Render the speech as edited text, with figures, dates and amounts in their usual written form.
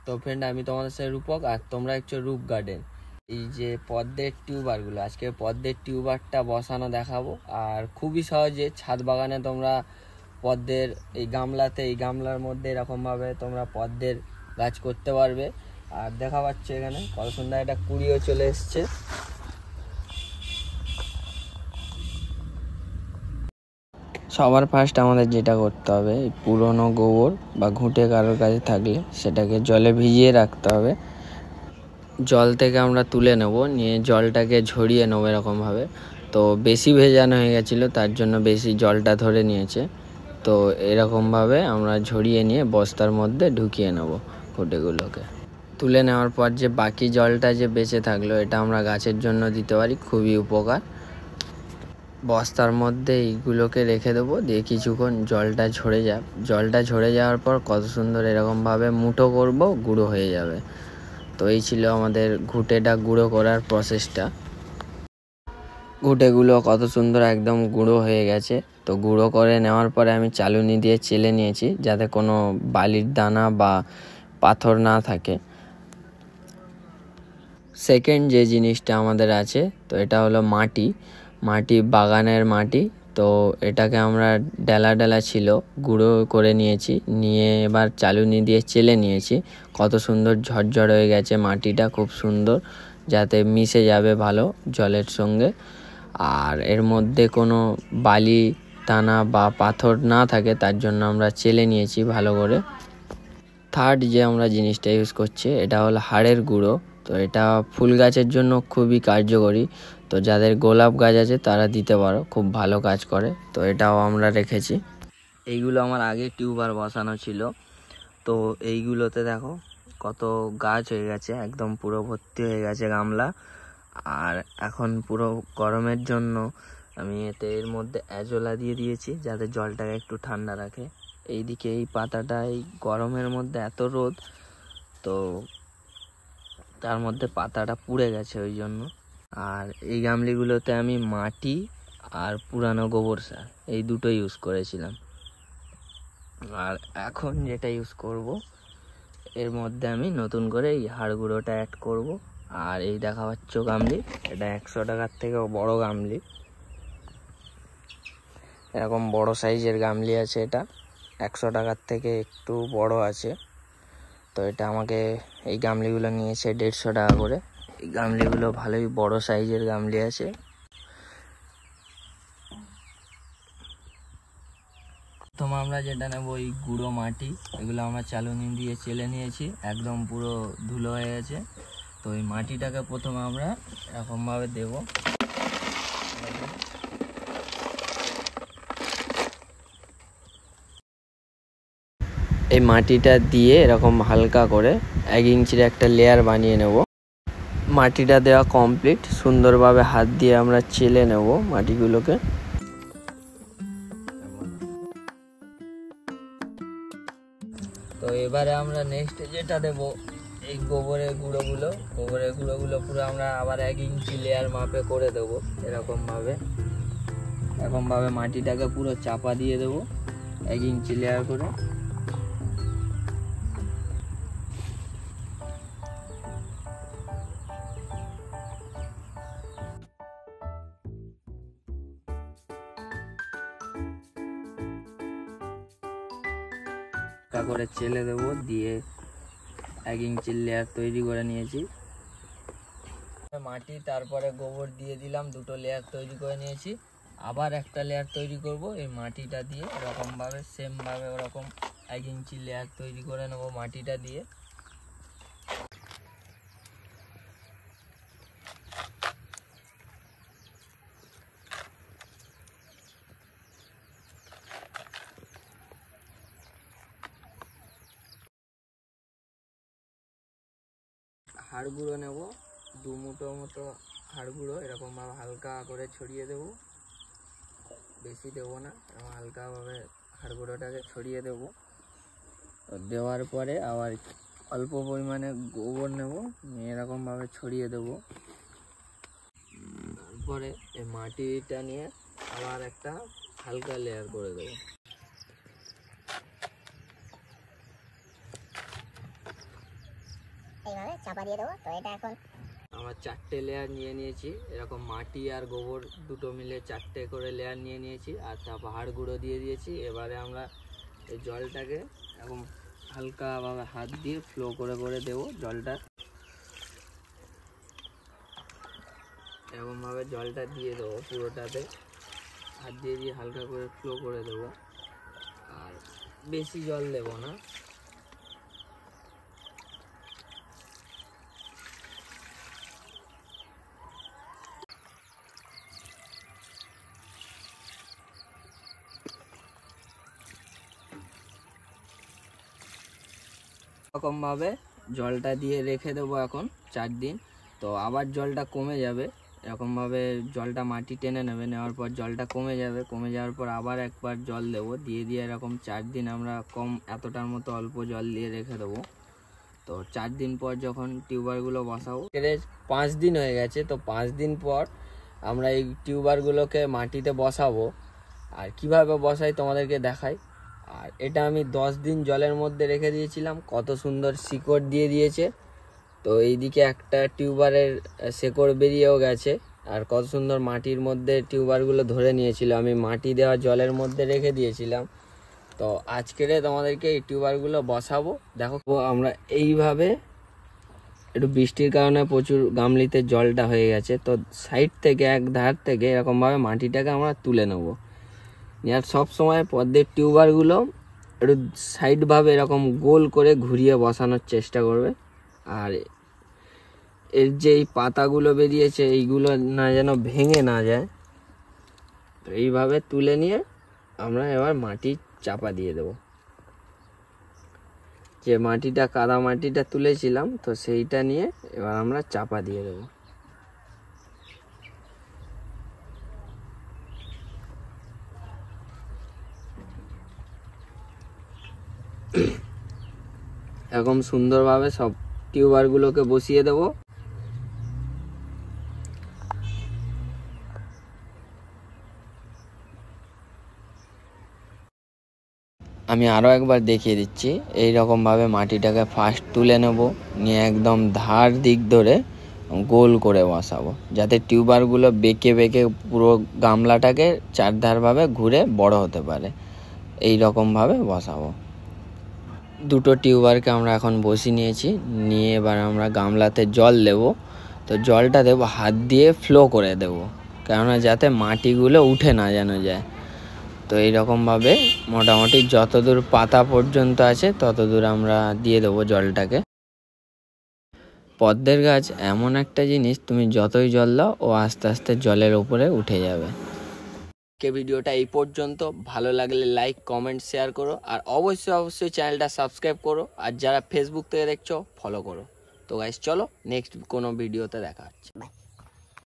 তো ফ্রেন্ড, আমি তোমাদের সাথে রূপক, আর তোমরা একটু রূপ গার্ডেন। এই যে পদ্মের টিউবারগুলো, আজকে পদ্মের টিউবারটা বসানো দেখাবো। আর খুবই সহজে ছাদ বাগানে তোমরা পদ্মের এই গামলার মধ্যে এরকমভাবে তোমরা পদ্মের গাছ করতে পারবে। আর দেখা পাচ্ছ এখানে কত সুন্দর একটা কুড়িও চলে এসছে। সবার ফার্স্ট আমাদের যেটা করতে হবে, এই পুরনো গোবর বা ঘুঁটে কারোর কাছে থাকলে সেটাকে জলে ভিজিয়ে রাখতে হবে। জল থেকে আমরা তুলে নেব, নিয়ে জলটাকে ঝরিয়ে নেবো এরকমভাবে। তো বেশি ভেজানো হয়ে গেছিলো, তার জন্য বেশি জলটা ধরে নিয়েছে। তো এরকমভাবে আমরা ঝরিয়ে নিয়ে বস্তার মধ্যে ঢুকিয়ে নেব ঘুঁটেগুলোকে। তুলে নেওয়ার পর যে বাকি জলটা যে বেঁচে থাকলো, এটা আমরা গাছের জন্য দিতে পারি, খুবই উপকার। বস্তার মধ্যে এইগুলোকে রেখে দেবো, দিয়ে কিছুক্ষণ জলটা ঝরে যাওয়ার পর কত সুন্দর এরকমভাবে মুঠো করব, গুঁড়ো হয়ে যাবে। তো এই ছিল আমাদের ঘুঁটেটা গুঁড়ো করার প্রসেসটা। ঘুঁটেগুলো কত সুন্দর একদম গুঁড়ো হয়ে গেছে। তো গুঁড়ো করে নেওয়ার পরে আমি চালুনি দিয়ে চেলে নিয়েছি, যাতে কোনো বালির দানা বা পাথর না থাকে। সেকেন্ড যে জিনিসটা আমাদের আছে, তো এটা হলো মাটি, বাগানের মাটি। তো এটাকে আমরা ডেলা ছিল, গুঁড়ো করে নিয়েছি, নিয়ে এবার চালুনি দিয়ে চেলে নিয়েছি। কত সুন্দর ঝরঝর হয়ে গেছে মাটিটা, খুব সুন্দর, যাতে মিশে যাবে ভালো জলের সঙ্গে। আর এর মধ্যে কোনো বালি দানা বা পাথর না থাকে, তার জন্য আমরা চেলে নিয়েছি ভালো করে। থার্ড যে আমরা জিনিসটা ইউজ করছি, এটা হলো হাড়ের গুঁড়ো। তো এটা ফুল গাছের জন্য খুবই কার্যকরী। তো যাদের গোলাপ গাছ আছে তারা দিতে পারো, খুব ভালো কাজ করে। তো এটাও আমরা রেখেছি। এইগুলো আমার আগে টিউবার বসানো ছিল। তো এইগুলোতে দেখো কত গাছ হয়ে গেছে, একদম পুরো ভর্তি হয়ে গেছে গামলা। আর এখন পুরো গরমের জন্য আমি এর মধ্যে অ্যাজোলা দিয়ে দিয়েছি, যাতে জলটাকে একটু ঠান্ডা রাখে। এইদিকে এই পাতাটা এই গরমের মধ্যে এত রোদ, তো তার মধ্যে পাতাটা পুড়ে গেছে ওই জন্য। আর এই গামলিগুলোতে আমি মাটি আর পুরানো গোবর সার এই দুটো ইউজ করেছিলাম। আর এখন যেটা ইউজ করব, এর মধ্যে আমি নতুন করে এই হাড় গুঁড়োটা অ্যাড করব। আর এই দেখা পাচ্ছ গামলি, এটা 100 টাকার থেকেও বড় গামলি। এরকম বড় সাইজের গামলি আছে, এটা 100 টাকার থেকে একটু বড় আছে। তো এটা আমাকে এই গামলিগুলো নিয়েছে 150 টাকা করে। এই গামলিগুলো ভালোই বড় সাইজের গামলি আছে। প্রথমে আমরা যেটা নেব, এই গুঁড়ো মাটি, এগুলো আমরা চালুনি দিয়ে চেলে নিয়েছি, একদম পুরো ধুলো হয়ে গেছে। তো এই মাটিটাকে প্রথমে আমরা এরকমভাবে দেব। এই মাটিটা দিয়ে এরকম হালকা করে 1 ইঞ্চির একটা লেয়ার বানিয়ে নেব। মাটিটা দেওয়া কমপ্লিট, সুন্দরভাবে হাত দিয়ে আমরা চেলে নেব মাটিগুলোকে। তো এবারে আমরা নেক্সট যেটা দেব, এই গোবরের গুঁড়োগুলো পুরো আমরা আবার 1 ইঞ্চি লেয়ার মাপে করে দেবো। এরকমভাবে মাটিটাকে পুরো চাপা দিয়ে দেবো 1 ইঞ্চি লেয়ার করে। করে চেলে দেবো, দিয়ে 1 ইঞ্চির লেয়ার তৈরি করে নিয়েছি। মাটি তারপরে গোবর দিয়ে দিলাম, 2টো লেয়ার তৈরি করে নিয়েছি। আবার একটা লেয়ার তৈরি করব এই মাটিটা দিয়ে, এরকমভাবে সেমভাবে ওরকম 1 ইঞ্চি লেয়ার তৈরি করে নেব মাটিটা দিয়ে। হাড় গুঁড়ো নেব, 2 মুঠো মতো হাড় গুঁড়ো এরকমভাবে হালকা করে ছড়িয়ে দেব, বেশি দেবো না, হালকাভাবে হাড় গুঁড়োটাকে ছড়িয়ে দেব। দেওয়ার পরে আবার অল্প পরিমাণে গোবর নেব, নিয়ে এরকমভাবে ছড়িয়ে দেব। তারপরে এই মাটিটা নিয়ে আবার একটা হালকা লেয়ার করে দেবো। এইভাবে চাপা দিয়ে দেবো। তো এটা এখন আমরা 4টে লেয়ার নিয়ে নিয়েছি, এরকম মাটি আর গোবর দুটো মিলে 4টে করে লেয়ার নিয়ে নিয়েছি, আর তারপর হাড় গুঁড়ো দিয়ে দিয়েছি। এবারে আমরা এই জলটাকে এরকম হালকাভাবে হাত দিয়ে ফ্লো করে করে দেবো জলটা। এরকমভাবে জলটা দিয়ে দেবো পুরোটাতে, হাত দিয়ে দিয়ে হালকা করে ফ্লো করে দেবো, আর বেশি জল দেবো না। এরকমভাবে জলটা দিয়ে রেখে দেবো এখন 4 দিন। তো আবার জলটা কমে যাবে, এরকমভাবে জলটা মাটি টেনে নেবে, নেওয়ার পর জলটা কমে যাবে, কমে যাওয়ার পর আবার একবার জল দেবো, দিয়ে দিয়ে এরকম 4 দিন আমরা এতটার মতো অল্প জল দিয়ে রেখে দেবো। তো 4 দিন পর যখন টিউবারগুলো বসাবো, 5 দিন হয়ে গেছে, তো 5 দিন পর আমরা এই টিউবারগুলোকে মাটিতে বসাবো। আর কিভাবে বসাই তোমাদেরকে দেখাই। আর এটা আমি 10 দিন জলের মধ্যে রেখে দিয়েছিলাম, কত সুন্দর শিকড় দিয়ে দিয়েছে। তো এইদিকে একটা টিউবারের শেকড় বেরিয়েও গেছে, আর কত সুন্দর মাটির মধ্যে টিউবারগুলো ধরে নিয়েছিল, আমি মাটি দেওয়া জলের মধ্যে রেখে দিয়েছিলাম। তো আজকের তোমাদেরকে এই টিউবারগুলো বসাবো। দেখো আমরা এইভাবে, একটু বৃষ্টির কারণে প্রচুর গামলিতে জলটা হয়ে গেছে, তো সাইড থেকে এক ধার থেকে এরকমভাবে মাটিটাকে আমরা তুলে নেবো। আর সব সময় পদ্মের টিউবারগুলো একটু সাইডভাবে এরকম গোল করে ঘুরিয়ে বসানোর চেষ্টা করবে। আর এর যে এই পাতাগুলো বেরিয়েছে এইগুলো না যেন ভেঙে না যায়। তো এইভাবে তুলে নিয়ে আমরা এবার মাটি চাপা দিয়ে দেব। যে মাটিটা কাদা মাটিটা তুলেছিলাম, তো সেইটা নিয়ে এবার আমরা চাপা দিয়ে দেবো। এরকম সুন্দরভাবে সব টিউবারগুলোকে বসিয়ে দেব। আমি আরও একবার দেখিয়ে দিচ্ছি। এই রকমভাবে মাটিটাকে ফার্স্ট তুলে নেব, নিয়ে একদম ধার দিক ধরে গোল করে বসাবো, যাতে টিউবারগুলো বেঁকে বেঁকে পুরো গামলাটাকে চারধারভাবে ঘুরে বড় হতে পারে। এই রকমভাবে বসাবো। দুটো টিউবারকে আমরা এখন বসিয়ে নিয়েছি, নিয়ে এবার আমরা গামলাতে জল দেব। তো জলটা দেবো হাত দিয়ে ফ্লো করে দেব, কেননা যাতে মাটিগুলো উঠে না যেন যায়। তো এইরকমভাবে মোটামুটি যতদূর পাতা পর্যন্ত আছে ততদূর আমরা দিয়ে দেবো জলটাকে। পদ্মের গাছ এমন একটা জিনিস, তুমি যতই জল দাও ও আস্তে আস্তে জলের উপরে উঠে যাবে। ভিডিওটা এই পর্যন্ত, ভালো লাগলে লাইক কমেন্ট শেয়ার করো, আর অবশ্যই চ্যানেলটা সাবস্ক্রাইব করো, আর যারা ফেসবুক থেকে দেখছো ফলো করো। তো গাইস চলো নেক্সট কোনো ভিডিওতে দেখা হচ্ছে।